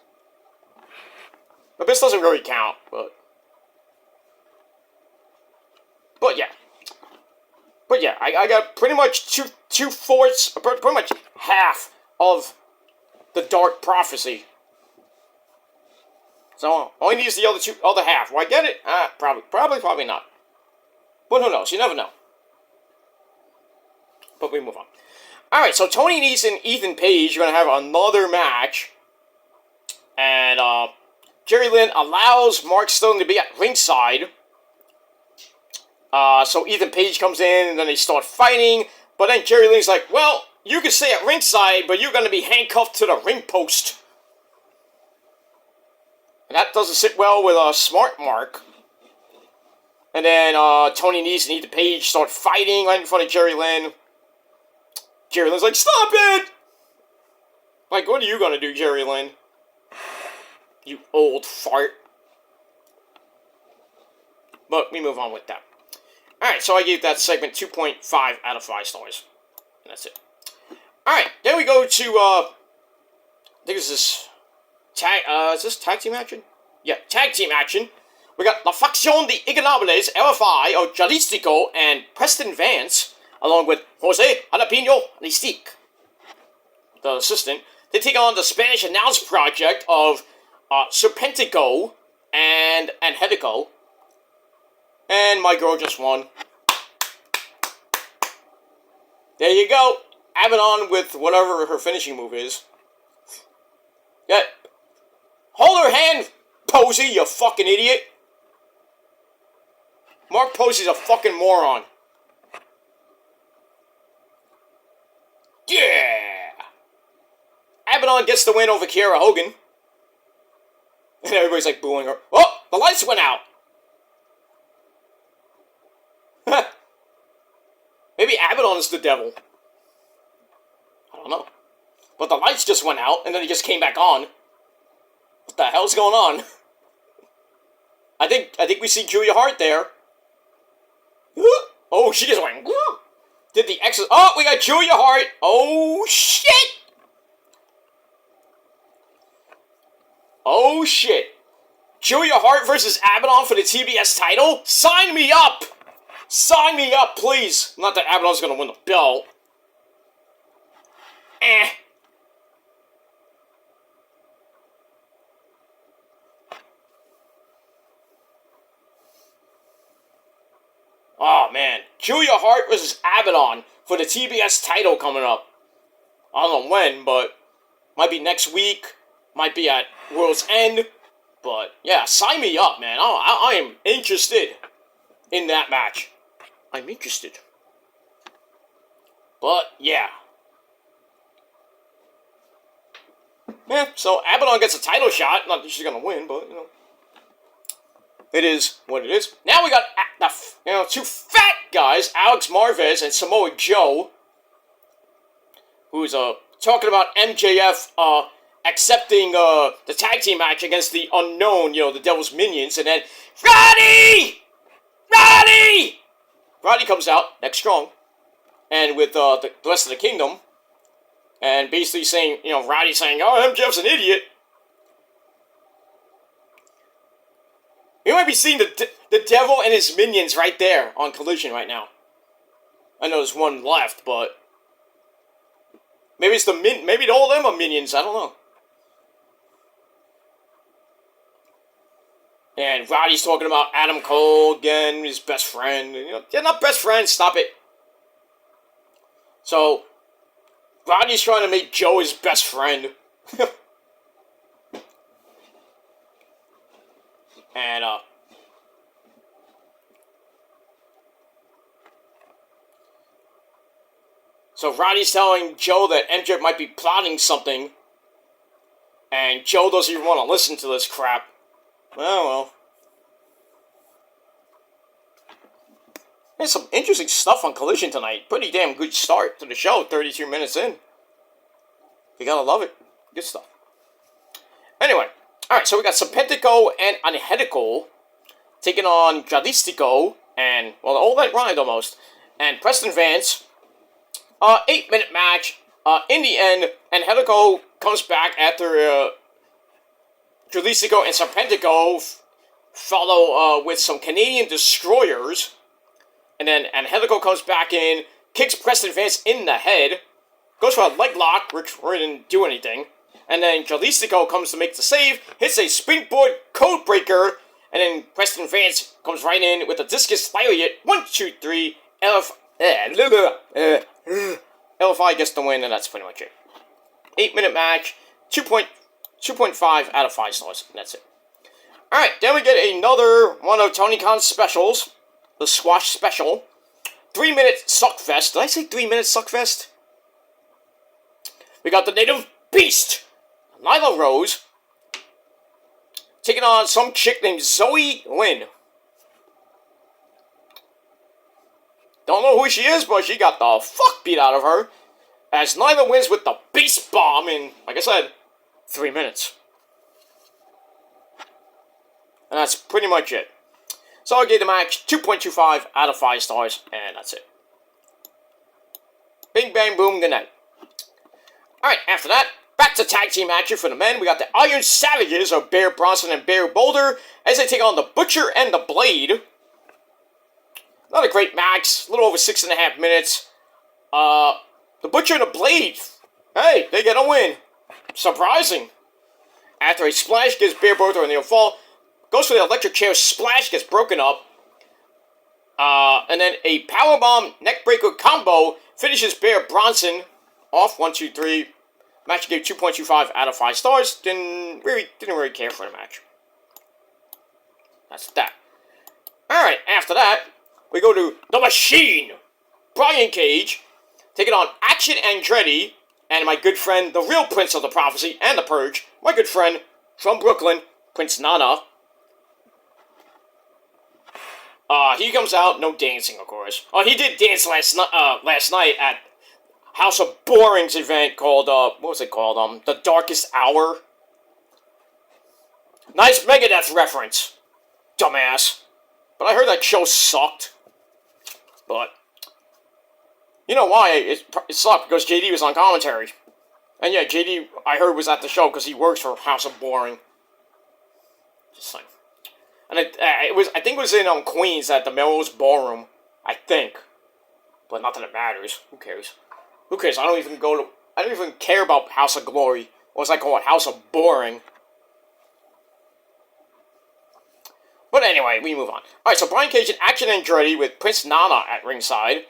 Abyss doesn't really count, but yeah. But yeah, I got pretty much two-fourths, pretty much half of the Dark Prophecy. So all he needs is the other half. Will I get it? Probably not. But who knows? You never know. But we move on. Alright, so Tony Nese and Ethan Page are going to have another match. And Jerry Lynn allows Mark Sterling to be at ringside. So Ethan Page comes in, and then they start fighting. But then Jerry Lynn's like, well, you can stay at ringside, but you're going to be handcuffed to the ring post. And that doesn't sit well with Smart Mark. And then Tony Nese and Ethan Page start fighting right in front of Jerry Lynn. Jerry Lynn's like, stop it! Like, what are you going to do, Jerry Lynn? You old fart. But we move on with that. Alright, so I gave that segment 2.5 out of 5 stars. And that's it. Alright, then we go to, I think this is is this tag team action? Yeah, tag team action. We got La Facción de Ingobernables, LFI, of Jalistico and Preston Vance, along with Jose Jalapeno Listique, the assistant. They take on the Spanish Announce Project of Serpentico and Angelico. And my girl just won. There you go. Abaddon with whatever her finishing move is. Yeah. Hold her hand, Posey, you fucking idiot. Mark Posey's a fucking moron. Yeah! Abaddon gets the win over Kiera Hogan. And everybody's like booing her. Oh! The lights went out! Maybe Abaddon is the devil. I don't know. But the lights just went out, and then he just came back on. What the hell's going on? I think we see Julia Hart there. Oh, she just went. Did the exit? Oh, we got Julia Hart. Oh shit! Oh shit! Julia Hart versus Abaddon for the TBS title? Sign me up! Sign me up, please! Not that Abaddon's gonna win the belt. Oh man, Julia Hart versus Abaddon for the TBS title coming up. I don't know when, but might be next week, might be at World's End. But yeah, sign me up, man. I am interested in that match. I'm interested. But yeah. Yeah, so Abaddon gets a title shot. Not that she's gonna win, but you know. It is what it is. Now we got the two fat guys, Alex Marvez and Samoa Joe, who's talking about MJF accepting the tag team match against the unknown, the Devil's Minions, and then Roddy comes out next strong, and with the rest of the Kingdom, and basically saying, Roddy saying, "Oh, MJF's an idiot." You might be seeing the Devil and his minions right there on Collision right now. I know there's one left, but maybe it's maybe all of them are minions. I don't know. And Roddy's talking about Adam Cole again, his best friend. They're not best friends. Stop it. So Roddy's trying to make Joe his best friend. And, so Roddy's telling Joe that MJF might be plotting something, and Joe doesn't even want to listen to this crap. Well. There's some interesting stuff on Collision tonight. Pretty damn good start to the show, 32 minutes in. You gotta love it. Good stuff. Anyway. Alright, so we got Serpentico and Angelico taking on Jalistico and, well, all that rhymed almost, and Preston Vance. 8-minute match. In the end, Angelico comes back after Jalisco and Serpentico follow with some Canadian destroyers. And then Angelico comes back in, kicks Preston Vance in the head, goes for a leg lock, which didn't do anything. And then Jalisco comes to make the save, hits a springboard code breaker, and then Preston Vance comes right in with a discus lariat. 1, 2, 3. LFI gets the win, and that's pretty much it. 8-minute match, 2.5 out of 5 stars, and that's it. Alright, then we get another one of Tony Khan's specials, the Squash Special. 3-minute Suckfest. Did I say 3-minute Suckfest? We got the Native Beast, Nyla Rose, taking on some chick named Zoe Lynn. Don't know who she is, but she got the fuck beat out of her. As Nyla wins with the Beast Bomb in, like I said, 3 minutes. And that's pretty much it. So I gave the match 2.25 out of 5 stars, and that's it. Bing, bang, boom, good night. Alright, after that, back to tag team action for the men. We got the Iron Savages of Bear Bronson and Bear Boulder as they take on the Butcher and the Blade. Not a great match, a little over 6.5 minutes. The Butcher and the Blade, hey, they get a win. Surprising. After a splash gives Bear Boulder a near fall, goes for the electric chair splash, gets broken up. And then a powerbomb neckbreaker combo finishes Bear Bronson off. 1, 2, 3. Match gave 2.25 out of 5 stars. Didn't really care for the match. That's that. Alright, after that, we go to The Machine. Brian Cage taking on Action Andretti and my good friend, the real Prince of the Prophecy and the Purge, my good friend from Brooklyn, Prince Nana. He comes out, no dancing, of course. Oh, he did dance last night at House of Boring's event called, what was it called? The Darkest Hour. Nice Megadeth reference, dumbass. But I heard that show sucked. But you know why it sucked? Because JD was on commentary. And yeah, JD, I heard, was at the show because he works for House of Boring. Just saying. And I think it was in Queens at the Melrose Ballroom. I think. But not that it matters. Who cares? Who cares? I don't even care about House of Glory. What was I call it? House of Boring. But anyway, we move on. Alright, so Brian Cage and Action Andretti with Prince Nana at ringside.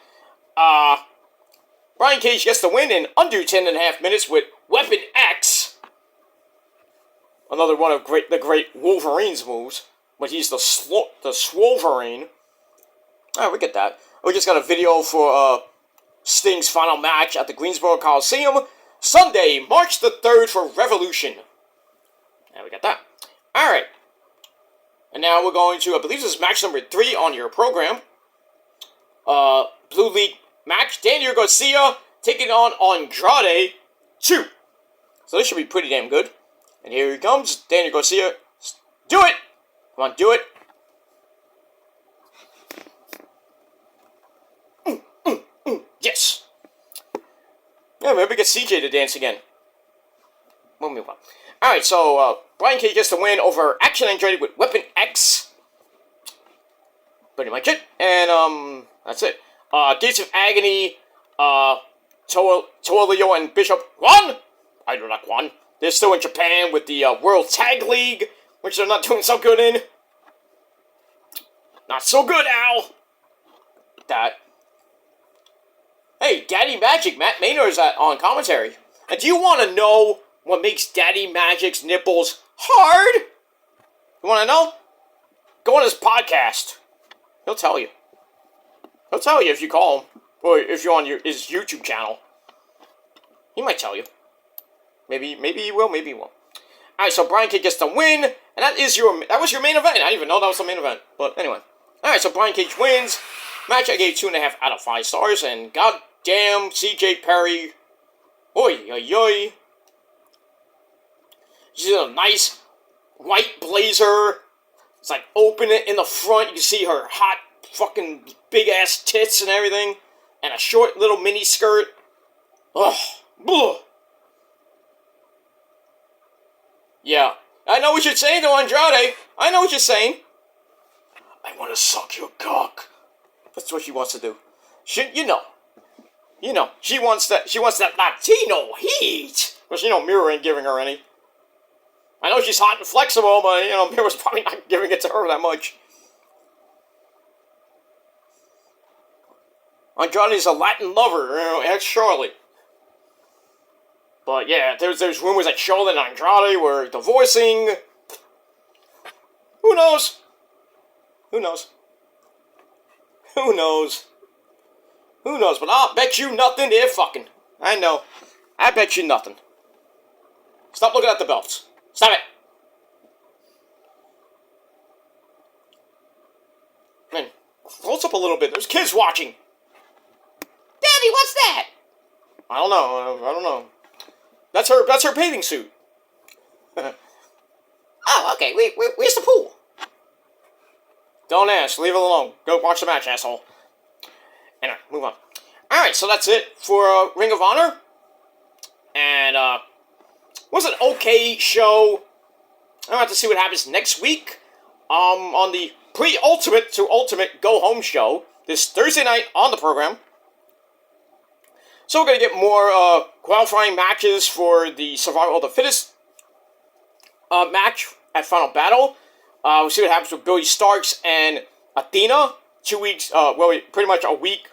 Brian Cage gets the win in under 10.5 minutes with Weapon X. Another one of the great Wolverine's moves. But he's the Swolverine. Alright, we get that. We just got a video for Sting's final match at the Greensboro Coliseum. Sunday, March the 3rd for Revolution. Yeah, we got that. Alright. And now we're going to, I believe this is match number 3 on your program. Blue League match. Daniel Garcia taking on Andrade 2. So this should be pretty damn good. And here he comes, Daniel Garcia. Do it! Come on, do it. Yes. Yeah, maybe get CJ to dance again. We'll move on. Alright, so Brian Cage gets the win over Action Andretti with Weapon X. Pretty much it. And that's it. Gates of Agony, Toa Leo and Bishop won. I do not won. They're still in Japan with the World Tag League, which they're not doing so good in. Not so good, Al. That. Hey, Daddy Magic, Matt Maynard is on commentary. And do you want to know what makes Daddy Magic's nipples hard? You want to know? Go on his podcast. He'll tell you. He'll tell you if you call him. Or if you're on his YouTube channel. He might tell you. Maybe he will, maybe he won't. Alright, so Brian Cage gets the win. And that was your main event. I didn't even know that was the main event. But anyway. Alright, so Brian Cage wins. Match I gave 2.5 out of 5 stars. And goddamn CJ Perry. Oi, oi, oi. She's in a nice white blazer. It's like open it in the front. You can see her hot fucking big ass tits and everything. And a short little mini skirt. Ugh. Blah. Yeah. I know what you're saying to Andrade. I know what you're saying. I want to suck your cock. That's what she wants to do. You know, she wants that Latino heat. Because, Mira ain't giving her any. I know she's hot and flexible, but, Mira's probably not giving it to her that much. Andrade's a Latin lover, ex-Charlotte. But, yeah, there's rumors that Charlotte and Andrade were divorcing. Who knows? Who knows? Who knows? Who knows? But I'll bet you nothing they're fucking. I know. I bet you nothing. Stop looking at the belts. Stop it. Man, close up a little bit. There's kids watching. Daddy, what's that? I don't know. That's her bathing suit. Oh, okay. Where's the pool? Don't ask. Leave it alone. Go watch the match, asshole. Anyway, move on. Alright, so that's it for Ring of Honor. And, it was an okay show. I'm going to have to see what happens next week. On the pre-Ultimate to Ultimate Go Home show. This Thursday night on the program. So we're going to get more, qualifying matches for the Survival of the Fittest, match at Final Battle. We'll see what happens with Billy Starks and Athena. 2 weeks, pretty much a week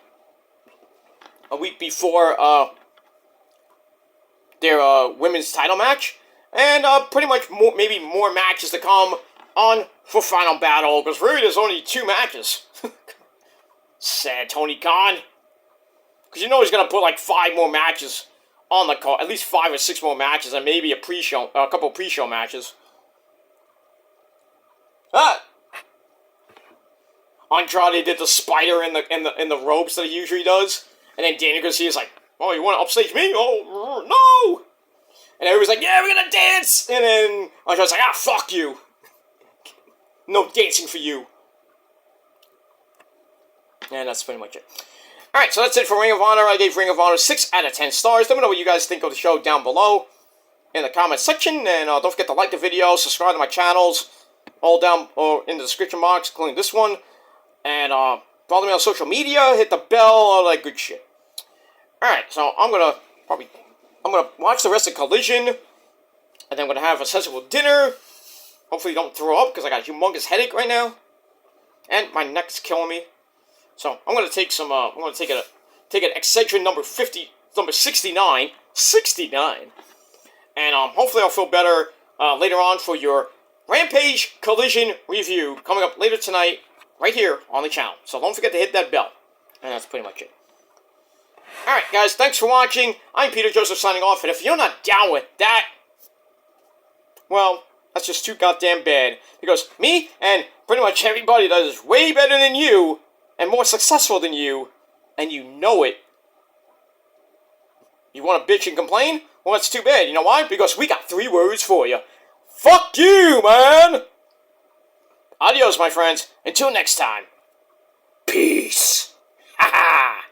before, their, women's title match. And, pretty much maybe more matches to come on for Final Battle, because really there's only 2 matches. Sad Tony Khan. Because he's going to put like 5 more matches on the card, at least 5 or 6 more matches, and maybe a couple pre-show matches. Andrade did the spider in the ropes that he usually does, and then Daniel Garcia's like, "Oh, you want to upstage me? Oh, no!" And everybody's like, "Yeah, we're gonna dance!" And then Andrade's like, "Ah, fuck you! No dancing for you." And that's pretty much it. Alright, so that's it for Ring of Honor. I gave Ring of Honor 6 out of 10 stars. Let me know what you guys think of the show down below in the comment section. And don't forget to like the video, subscribe to my channels, all down in the description box, including this one. And follow me on social media, hit the bell, all that good shit. Alright, so I'm gonna watch the rest of Collision, and then I'm gonna have a sensible dinner. Hopefully don't throw up, because I got a humongous headache right now. And my neck's killing me. So I'm gonna take some. I'm gonna take an Excedrin number 69, and hopefully I'll feel better later on for your Rampage Collision review coming up later tonight, right here on the channel. So don't forget to hit that bell, and that's pretty much it. All right, guys, thanks for watching. I'm Peter Joseph signing off, and if you're not down with that, well, that's just too goddamn bad. Because me and pretty much everybody that is way better than you and more successful than you, and you know it. You want to bitch and complain? Well, that's too bad. You know why? Because we got 3 words for you. Fuck you, man! Adios, my friends. Until next time. Peace. Ha ha!